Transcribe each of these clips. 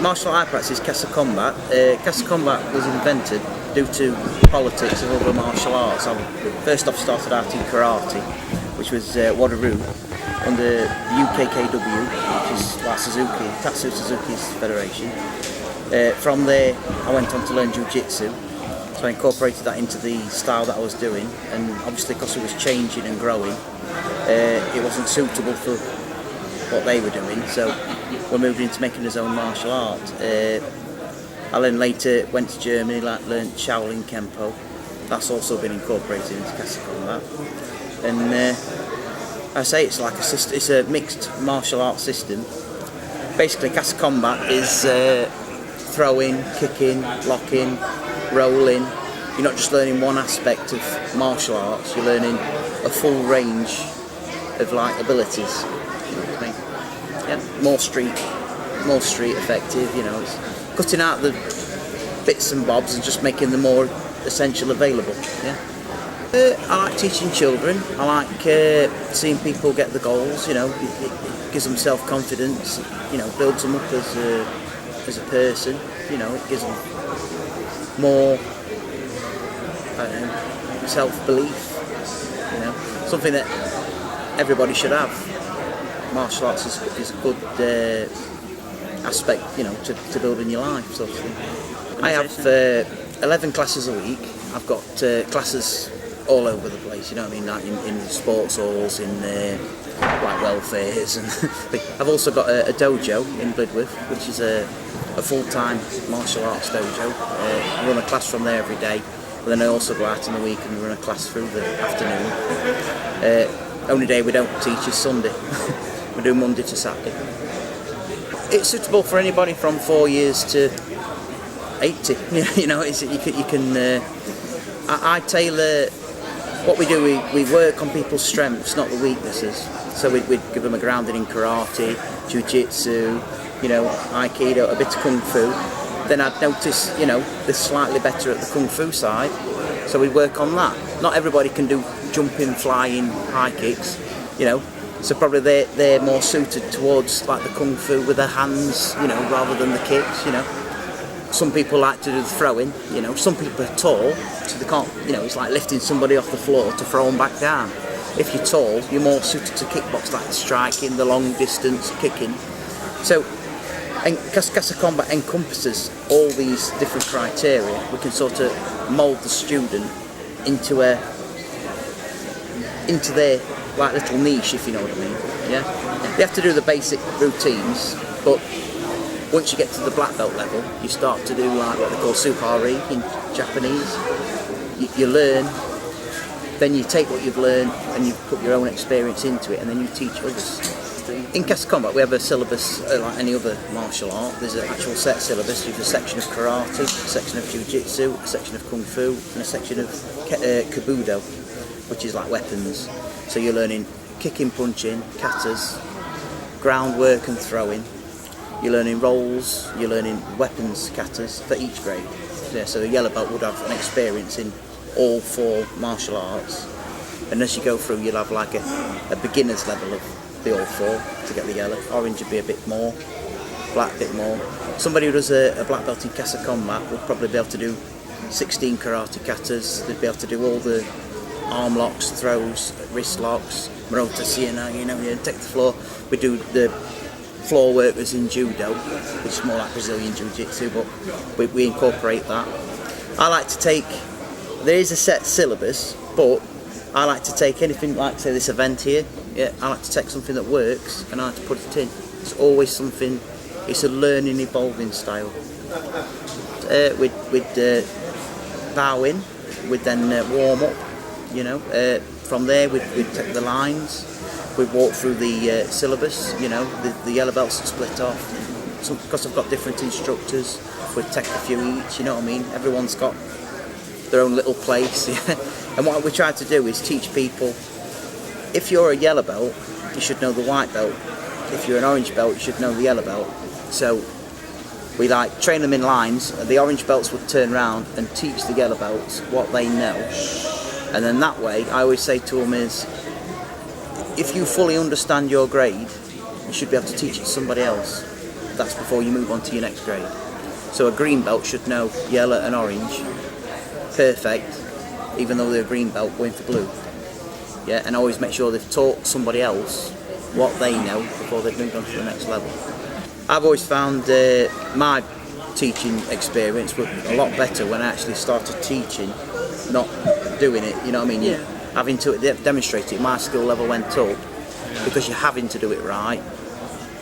martial art practice, Kasa Combat. Kasa Combat was invented due to politics of other martial arts. I first off started out in karate, which was Waterloo, under UKKW, which is like Suzuki, Tatsu Suzuki's federation. From there, I went on to learn jiu-jitsu, so I incorporated that into the style that I was doing, and obviously because it was changing and growing, it wasn't suitable for what they were doing, so we moved into making his own martial art. I then later went to Germany, learned Shaolin Kempo. That's also been incorporated into Kasa Combat. And I say it's like it's a mixed martial arts system. Basically, Kasa Combat is throwing, kicking, locking, rolling. You're not just learning one aspect of martial arts, you're learning a full range of abilities. You know what I mean? Yeah, more street effective, you know, it's cutting out the bits and bobs and just making the more essential available. Yeah. I like teaching children. I like seeing people get the goals. You know, it gives them self-confidence. You know, builds them up as a person. You know, it gives them more self-belief. You know, something that everybody should have. Martial arts is a good aspect, you know, to build in your life, sort of thing. I have 11 classes a week. I've got classes all over the place, you know what I mean, like in sports halls, in like welfares, and I've also got a dojo in Blidworth, which is a full-time martial arts dojo. I run a class from there every day, but then I also go out in the week and run a class through the afternoon. Only day we don't teach is Sunday. We do Monday to Saturday. It's suitable for anybody from 4 years to 80. You know, you can. I tailor what we do. We work on people's strengths, not the weaknesses. So we'd give them a grounding in karate, jiu-jitsu, you know, aikido, a bit of kung fu. Then I'd notice, you know, they're slightly better at the kung fu side, so we work on that. Not everybody can do jumping, flying, high kicks, you know. So probably they're more suited towards like the kung fu with their hands, you know, rather than the kicks, you know. Some people like to do the throwing, you know. Some people are tall, so they can't, you know, it's like lifting somebody off the floor to throw them back down. If you're tall, you're more suited to kickbox, like the striking, the long distance kicking. So, and Kasa Combat encompasses all these different criteria. We can sort of mould the student into their like little niche, if you know what I mean. Yeah, they have to do the basic routines, but once you get to the black belt level, you start to do like what they call supari in Japanese. You learn, then you take what you've learned and you put your own experience into it, and then you teach others. In Kasa Combat, we have a syllabus like any other martial art. There's an actual set syllabus. You have a section of karate, a section of jiu-jitsu, a section of kung fu, and a section of kabudo, which is like weapons. So you're learning kicking, punching, katas, groundwork and throwing. You're learning rolls, you're learning weapons, katas for each grade. Yeah, so a yellow belt would have an experience in all 4 martial arts. And as you go through, you'll have like a beginner's level of the all 4 to get the yellow. Orange would be a bit more, black a bit more. Somebody who does a black belt in Kasa Combat will probably be able to do 16 karate katas. They'd be able to do all the arm locks, throws, wrist locks, Marota Siena, you know, you take the floor. We do the floor work as in judo, which is more like Brazilian jiu-jitsu, but we incorporate that. I like to take, there is a set syllabus, but I like to take anything like, say, this event here. Yeah, I like to take something that works and I like to put it in. It's always something, it's a learning, evolving style. We'd bow in, we'd then warm up, you know. From there we'd take the lines, we'd walk through the syllabus, you know, the yellow belts are split off. Because I've got different instructors, we'd take a few each, you know what I mean. Everyone's got their own little place. And what we try to do is teach people, if you're a yellow belt, you should know the white belt. If you're an orange belt, you should know the yellow belt. So we like train them in lines, and the orange belts would turn around and teach the yellow belts what they know. And then that way, I always say to them is, if you fully understand your grade, you should be able to teach it to somebody else. that's before you move on to your next grade. So a green belt should know yellow and orange, perfect, even though they're a green belt going for blue. Yeah, and always make sure they've taught somebody else what they know before they've moved on to the next level. I've always found my teaching experience was a lot better when I actually started teaching, not doing it, you know what I mean? Yeah. Having to demonstrate it, my skill level went up because you're having to do it right.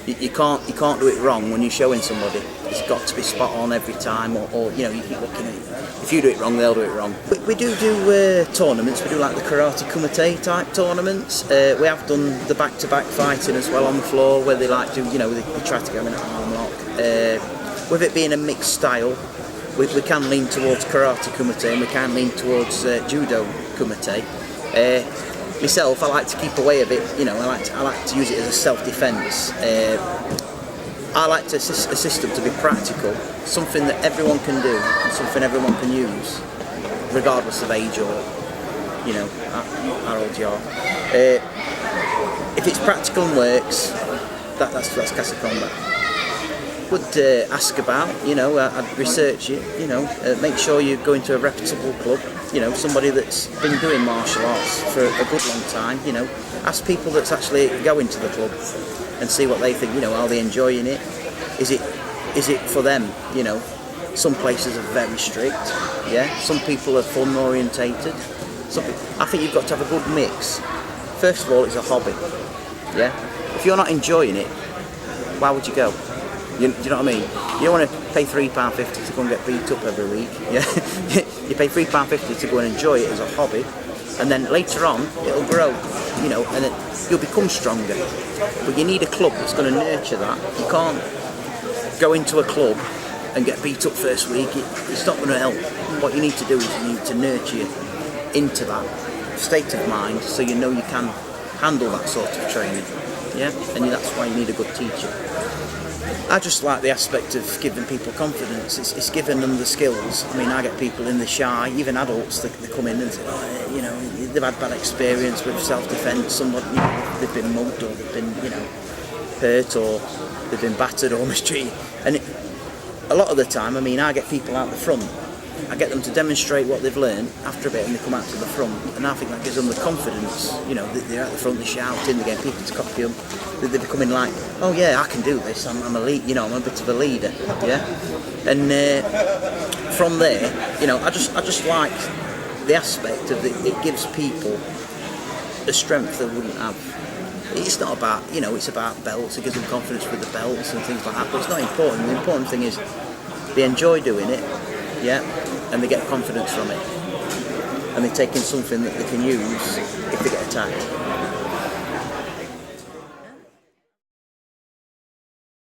You can't do it wrong when you're showing somebody. It's got to be spot on every time, or you know, you keep looking at it. If you do it wrong, they'll do it wrong. We do tournaments. We do like the karate kumite type tournaments. We have done the back-to-back fighting as well on the floor, where they like do, you know, they try to go in an arm lock. With it being a mixed style, we can lean towards karate kumite and we can lean towards judo kumite. Myself, I like to keep away a bit, you know, I like to use it as a self-defence. I like to assist them to be practical, something that everyone can do and something everyone can use, regardless of age or, you know, how old you are. If it's practical and works, that's Kasa Combat. Would ask about, you know, I'd research it, you know, make sure you go into a reputable club, you know, somebody that's been doing martial arts for a good long time, you know, ask people that's actually going to the club and see what they think, you know, are they enjoying it? Is it for them, you know? Some places are very strict, yeah, some people are fun orientated. I think you've got to have a good mix. First of all, it's a hobby, yeah? If you're not enjoying it, why would you go? Do you know what I mean? You don't want to pay £3.50 to go and get beat up every week. Yeah, you pay £3.50 to go and enjoy it as a hobby, and then later on it'll grow, you know, and you'll become stronger. But you need a club that's going to nurture that. You can't go into a club and get beat up first week. It's not going to help. What you need to do is you need to nurture you into that state of mind, so you know you can handle that sort of training. Yeah, and that's why you need a good teacher. I just like the aspect of giving people confidence. It's giving them the skills. I mean, I get people in the shy, even adults, they come in and say, oh, you know, they've had bad experience with self-defence. Somebody, you know, they've been mugged or they've been, you know, hurt or they've been battered or mistreated. And a lot of the time, I mean, I get people out the front. I get them to demonstrate what they've learned after a bit, and they come out to the front, and I think that gives them the confidence. You know, they're at the front, they're shouting, they're getting people to copy them. They're becoming like, oh yeah, I can do this. I'm a lead, you know, I'm a bit of a leader, yeah. And from there, you know, I just like the aspect of it gives people a strength they wouldn't have. It's not about, you know, it's about belts. It gives them confidence with the belts and things like that. But it's not important. The important thing is they enjoy doing it. Yeah, and they get confidence from it, and they're taking something that they can use if they get attacked.